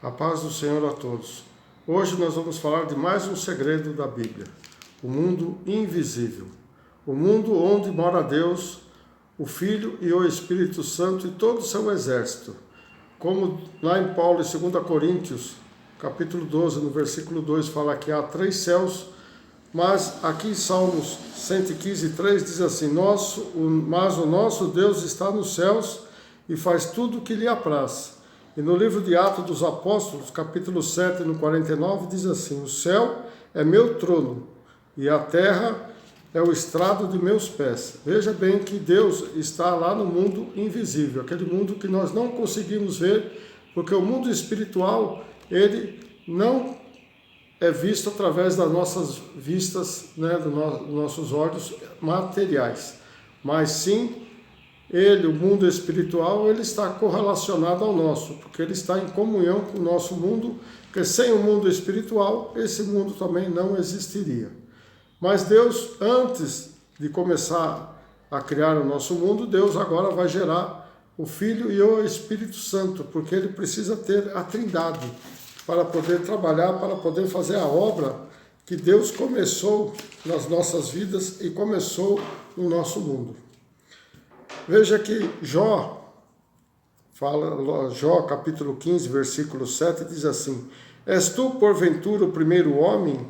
A paz do Senhor a todos. Hoje nós vamos falar de mais um segredo da Bíblia, o mundo invisível. O mundo onde mora Deus, o Filho e o Espírito Santo e todo o seu exército. Como lá em Paulo, em 2 Coríntios, capítulo 12, no versículo 2, fala que há 3 céus, mas aqui em Salmos 115, 3 diz assim, mas o nosso Deus está nos céus e faz tudo o que lhe apraz. E no livro de Atos dos Apóstolos, capítulo 7, no 49, diz assim, o céu é meu trono e a terra é o estrado de meus pés. Veja bem que Deus está lá no mundo invisível, aquele mundo que nós não conseguimos ver, porque o mundo espiritual, ele não é visto através das nossas vistas, né, dos nossos olhos materiais, mas sim ele, o mundo espiritual, ele está correlacionado ao nosso, porque ele está em comunhão com o nosso mundo, porque sem o mundo espiritual, esse mundo também não existiria. Mas Deus, antes de começar a criar o nosso mundo, Deus agora vai gerar o Filho e o Espírito Santo, porque ele precisa ter a Trindade para poder trabalhar, para poder fazer a obra que Deus começou nas nossas vidas e começou no nosso mundo. Veja que Jó capítulo 15, versículo 7, diz assim, és tu, porventura, o primeiro homem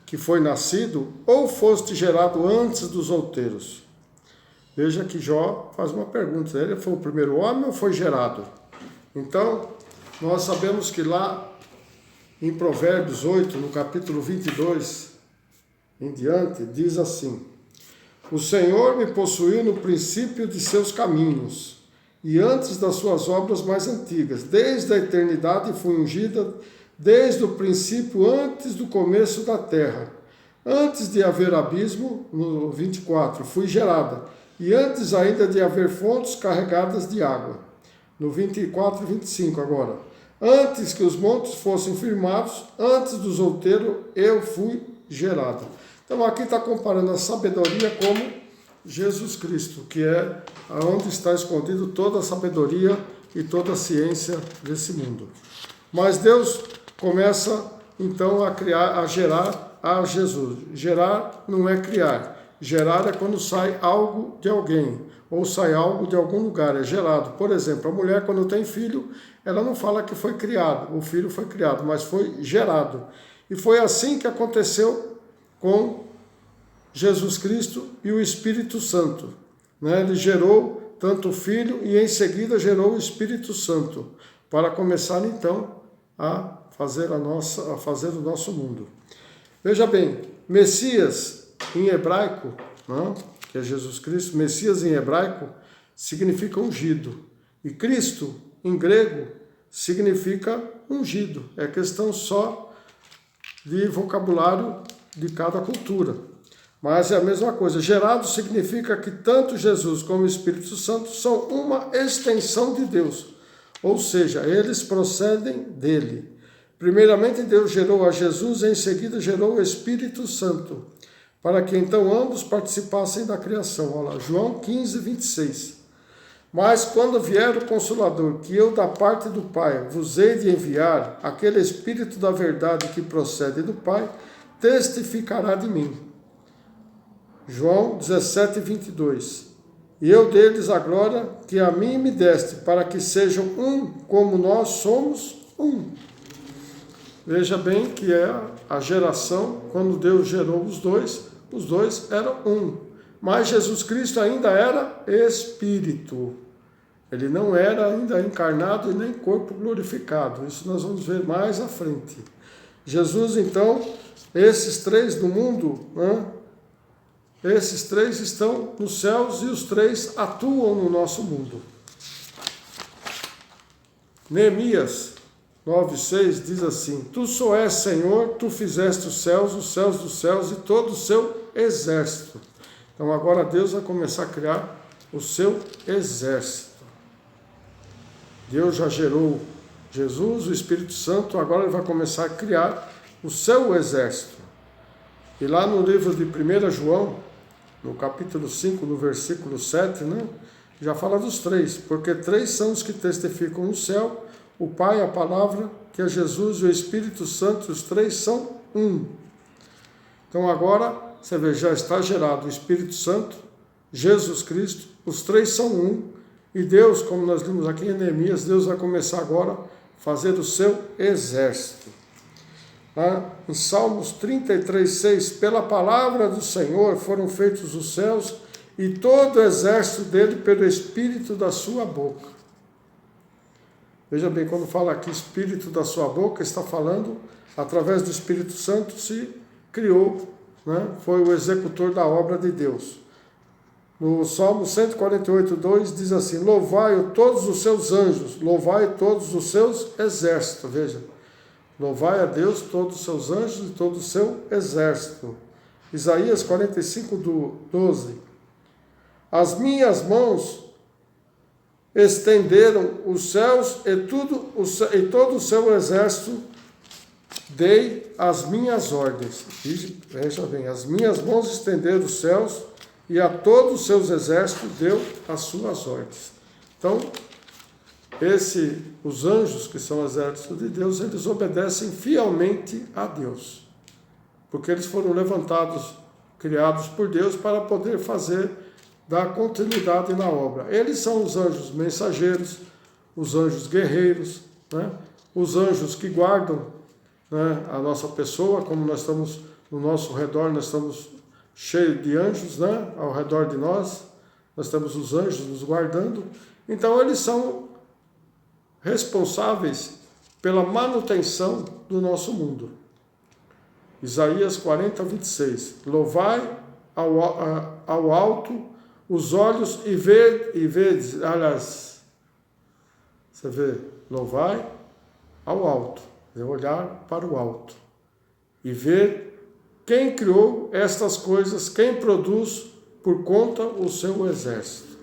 que foi nascido, ou foste gerado antes dos outeiros? Veja que Jó faz uma pergunta, ele foi o primeiro homem ou foi gerado? Então, nós sabemos que lá em Provérbios 8, no capítulo 22, em diante, diz assim, o Senhor me possuiu no princípio de seus caminhos, e antes das suas obras mais antigas. Desde a eternidade fui ungida, desde o princípio, antes do começo da terra. Antes de haver abismo, no 24, fui gerada, e antes ainda de haver fontes carregadas de água. No 24 e 25 agora. Antes que os montes fossem firmados, antes dos outeiros, eu fui gerada. Então aqui está comparando a sabedoria como Jesus Cristo, que é onde está escondido toda a sabedoria e toda a ciência desse mundo. Mas Deus começa então a gerar a Jesus. Gerar não é criar. Gerar é quando sai algo de alguém, ou sai algo de algum lugar, é gerado. Por exemplo, a mulher quando tem filho, ela não fala que foi criado, o filho foi criado, mas foi gerado. E foi assim que aconteceu com Jesus Cristo e o Espírito Santo. Ele gerou tanto o Filho e em seguida gerou o Espírito Santo, para começar então a fazer o nosso mundo. Veja bem, Messias em hebraico, que é Jesus Cristo, Messias em hebraico significa ungido, e Cristo em grego significa ungido, é questão só de vocabulário de cada cultura. Mas é a mesma coisa. Gerado significa que tanto Jesus como o Espírito Santo são uma extensão de Deus. Ou seja, eles procedem dele. Primeiramente Deus gerou a Jesus e em seguida gerou o Espírito Santo, para que então ambos participassem da criação. Olha lá, João 15, 26. Mas quando vier o Consolador, que eu da parte do Pai vos hei de enviar, aquele Espírito da verdade que procede do Pai, testificará de mim. João 17, 22. E eu deles a glória que a mim me deste, para que sejam um, como nós somos um. Veja bem que é a geração, quando Deus gerou os dois eram um. Mas Jesus Cristo ainda era Espírito. Ele não era ainda encarnado e nem corpo glorificado. Isso nós vamos ver mais à frente. Jesus, então, esses 3 do mundo, esses 3 estão nos céus e os 3 atuam no nosso mundo. Neemias 9,6 diz assim, tu só és Senhor, tu fizeste os céus dos céus e todo o seu exército. Então agora Deus vai começar a criar o seu exército. Deus já gerou Jesus, o Espírito Santo, agora ele vai começar a criar o seu exército. E lá no livro de 1 João, no capítulo 5, no versículo 7, já fala dos 3, porque 3 são os que testificam no céu, o Pai, a Palavra, que é Jesus e o Espírito Santo, os três são um. Então agora, você vê, já está gerado o Espírito Santo, Jesus Cristo, os três são um, e Deus, como nós vimos aqui em Neemias, Deus vai começar agora a fazer o seu exército. Em Salmos 33:6, pela palavra do Senhor foram feitos os céus e todo o exército dele pelo Espírito da sua boca. Veja bem, quando fala aqui Espírito da sua boca, está falando, através do Espírito Santo se criou, foi o executor da obra de Deus. No Salmo 148:2 diz assim, louvai todos os seus anjos, louvai todos os seus exércitos, veja, louvai a Deus todos os seus anjos e todo o seu exército. Isaías 45:12, as minhas mãos estenderam os céus e todo o seu exército dei as minhas ordens. Veja bem, as minhas mãos estenderam os céus e a todos os seus exércitos deu as suas ordens. Então, os anjos, que são o exército de Deus, eles obedecem fielmente a Deus, porque eles foram levantados, criados por Deus para poder dar continuidade na obra. Eles são os anjos mensageiros, os anjos guerreiros, os anjos que guardam a nossa pessoa, como nós estamos no nosso redor, nós estamos cheios de anjos, ao redor de nós temos os anjos nos guardando. Então eles são responsáveis pela manutenção do nosso mundo. Isaías 40:26, louvai ao alto os olhos e vede, aliás, você vê, louvai ao alto, é olhar para o alto e ver quem criou estas coisas, quem produz por conta o seu exército.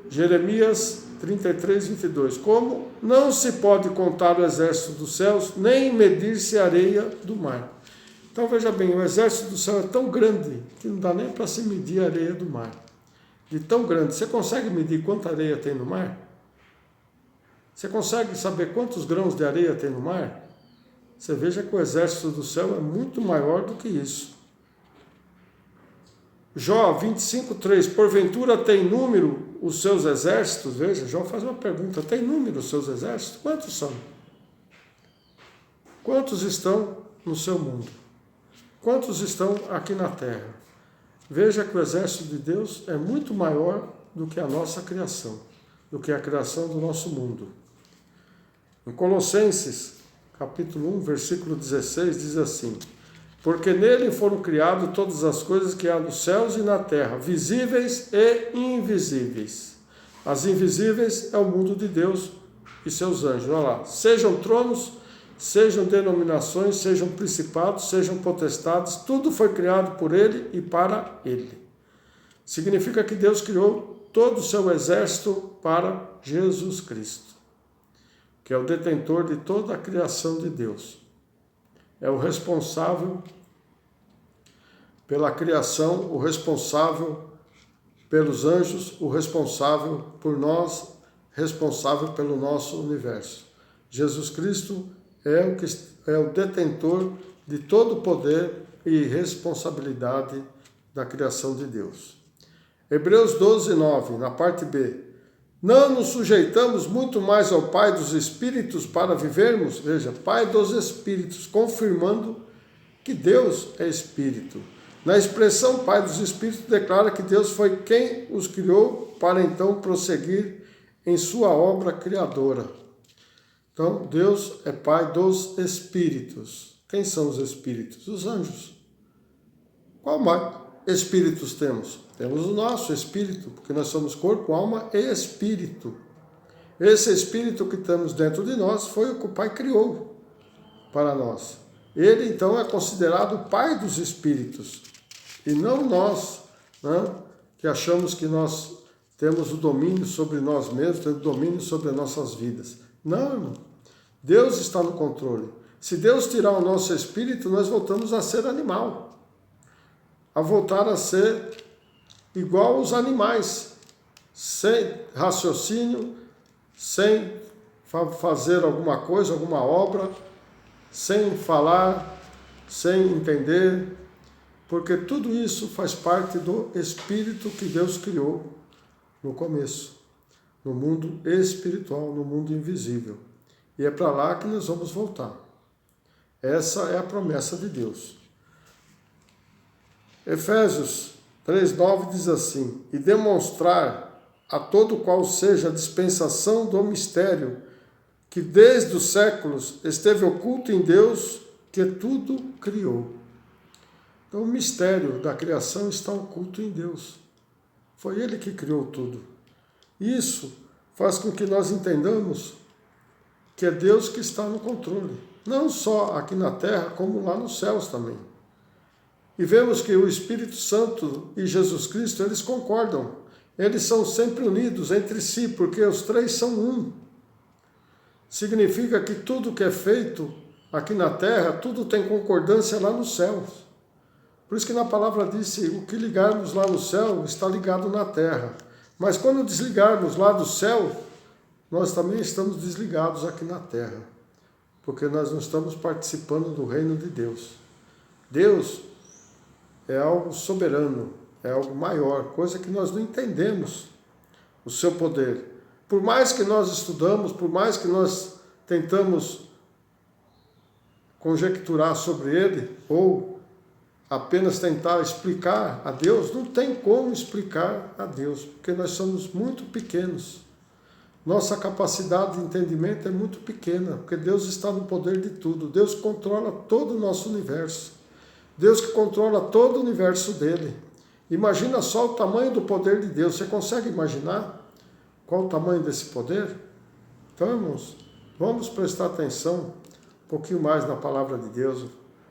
Jeremias 33:22, como não se pode contar o exército dos céus, nem medir-se a areia do mar. Então veja bem, o exército do céu é tão grande que não dá nem para se medir a areia do mar. De tão grande, você consegue medir quanta areia tem no mar? Você consegue saber quantos grãos de areia tem no mar? Você veja que o exército do céu é muito maior do que isso. Jó 25:3, porventura tem número os seus exércitos? Veja, Jó faz uma pergunta, tem número os seus exércitos? Quantos são? Quantos estão no seu mundo? Quantos estão aqui na terra? Veja que o exército de Deus é muito maior do que a nossa criação, do que a criação do nosso mundo. Em Colossenses, capítulo 1, versículo 16, diz assim, porque nele foram criadas todas as coisas que há nos céus e na terra, visíveis e invisíveis. As invisíveis é o mundo de Deus e seus anjos. Olha lá, sejam tronos, sejam denominações, sejam principados, sejam potestades, tudo foi criado por ele e para ele. Significa que Deus criou todo o seu exército para Jesus Cristo, que é o detentor de toda a criação de Deus. É o responsável pela criação, o responsável pelos anjos, o responsável por nós, responsável pelo nosso universo. Jesus Cristo é o detentor de todo o poder e responsabilidade da criação de Deus. Hebreus 12:9, na parte B. Não nos sujeitamos muito mais ao Pai dos Espíritos para vivermos? Veja, Pai dos Espíritos, confirmando que Deus é Espírito. Na expressão Pai dos Espíritos, declara que Deus foi quem os criou para então prosseguir em sua obra criadora. Então, Deus é Pai dos Espíritos. Quem são os Espíritos? Os anjos. Qual mais Espíritos temos? Temos o nosso Espírito, porque nós somos corpo, alma e Espírito. Esse Espírito que temos dentro de nós foi o que o Pai criou para nós. Ele, então, é considerado o Pai dos Espíritos. E não nós, que achamos que nós temos o domínio sobre nós mesmos, temos o domínio sobre as nossas vidas. Não, irmão. Deus está no controle. Se Deus tirar o nosso espírito, nós voltamos a ser animal. A voltar a ser igual aos animais. Sem raciocínio, sem fazer alguma coisa, alguma obra, sem falar, sem entender, porque tudo isso faz parte do Espírito que Deus criou no começo, no mundo espiritual, no mundo invisível. E é para lá que nós vamos voltar. Essa é a promessa de Deus. Efésios 3:9 diz assim: e demonstrar a todo qual seja a dispensação do mistério, que desde os séculos esteve oculto em Deus, que tudo criou. Então o mistério da criação está oculto em Deus. Foi Ele que criou tudo. Isso faz com que nós entendamos que é Deus que está no controle. Não só aqui na terra, como lá nos céus também. E vemos que o Espírito Santo e Jesus Cristo, eles concordam. Eles são sempre unidos entre si, porque os três são um. Significa que tudo que é feito aqui na terra, tudo tem concordância lá nos céus. Por isso que na palavra disse, o que ligarmos lá no céu está ligado na terra. Mas quando desligarmos lá do céu, nós também estamos desligados aqui na terra. Porque nós não estamos participando do reino de Deus. Deus é algo soberano, é algo maior, coisa que nós não entendemos o seu poder. Por mais que nós estudamos, por mais que nós tentamos conjecturar sobre ele, ou apenas tentar explicar a Deus, não tem como explicar a Deus, porque nós somos muito pequenos. Nossa capacidade de entendimento é muito pequena, porque Deus está no poder de tudo. Deus controla todo o nosso universo. Deus que controla todo o universo dele. Imagina só o tamanho do poder de Deus. Você consegue imaginar qual o tamanho desse poder? Então, irmãos, vamos prestar atenção um pouquinho mais na palavra de Deus.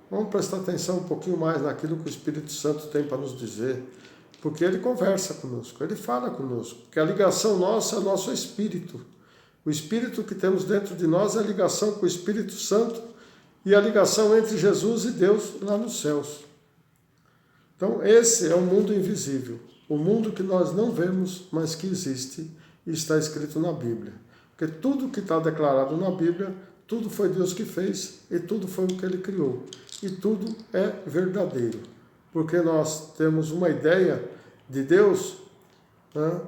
Vamos prestar atenção um pouquinho mais naquilo que o Espírito Santo tem para nos dizer. Porque ele conversa conosco, ele fala conosco. Porque a ligação nossa é o nosso espírito. O espírito que temos dentro de nós é a ligação com o Espírito Santo e a ligação entre Jesus e Deus lá nos céus. Então, esse é o mundo invisível. O mundo que nós não vemos, mas que existe e está escrito na Bíblia. Porque tudo que está declarado na Bíblia, tudo foi Deus que fez e tudo foi o que Ele criou. E tudo é verdadeiro. Porque nós temos uma ideia de Deus, né,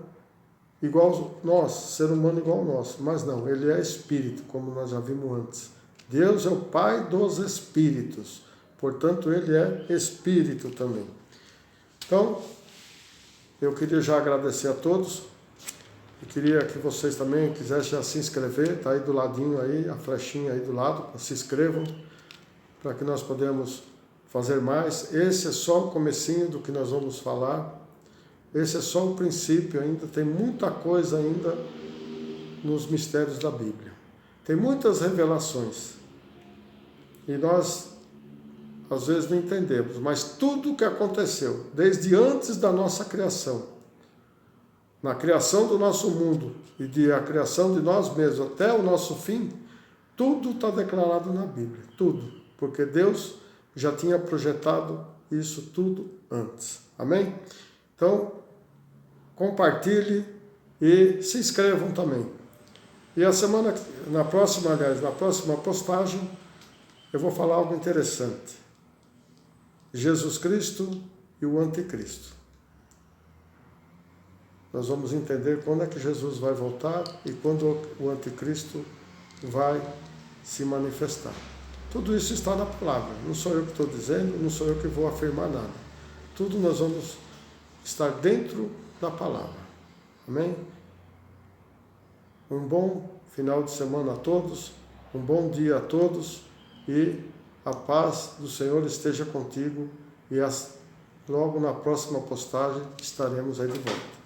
igual nós, ser humano igual nós. Mas não, Ele é Espírito, como nós já vimos antes. Deus é o Pai dos Espíritos. Portanto, Ele é Espírito também. Então, eu queria já agradecer a todos. Eu queria que vocês também quisessem já se inscrever. Está aí do ladinho, aí, a flechinha aí do lado. Se inscrevam, para que nós podemos fazer mais. Esse é só o comecinho do que nós vamos falar. Esse é só o princípio ainda. Tem muita coisa ainda nos mistérios da Bíblia. Tem muitas revelações. E nós, às vezes, não entendemos. Mas tudo o que aconteceu, desde antes da nossa criação, na criação do nosso mundo e a criação de nós mesmos até o nosso fim, tudo está declarado na Bíblia. Tudo. Porque Deus já tinha projetado isso tudo antes. Amém? Então, compartilhe e se inscrevam também. E na próxima postagem, eu vou falar algo interessante. Jesus Cristo e o Anticristo. Nós vamos entender quando é que Jesus vai voltar e quando o Anticristo vai se manifestar. Tudo isso está na palavra. Não sou eu que estou dizendo, não sou eu que vou afirmar nada. Tudo nós vamos estar dentro da palavra. Amém? Um bom final de semana a todos, um bom dia a todos e a paz do Senhor esteja contigo e logo na próxima postagem estaremos aí de volta.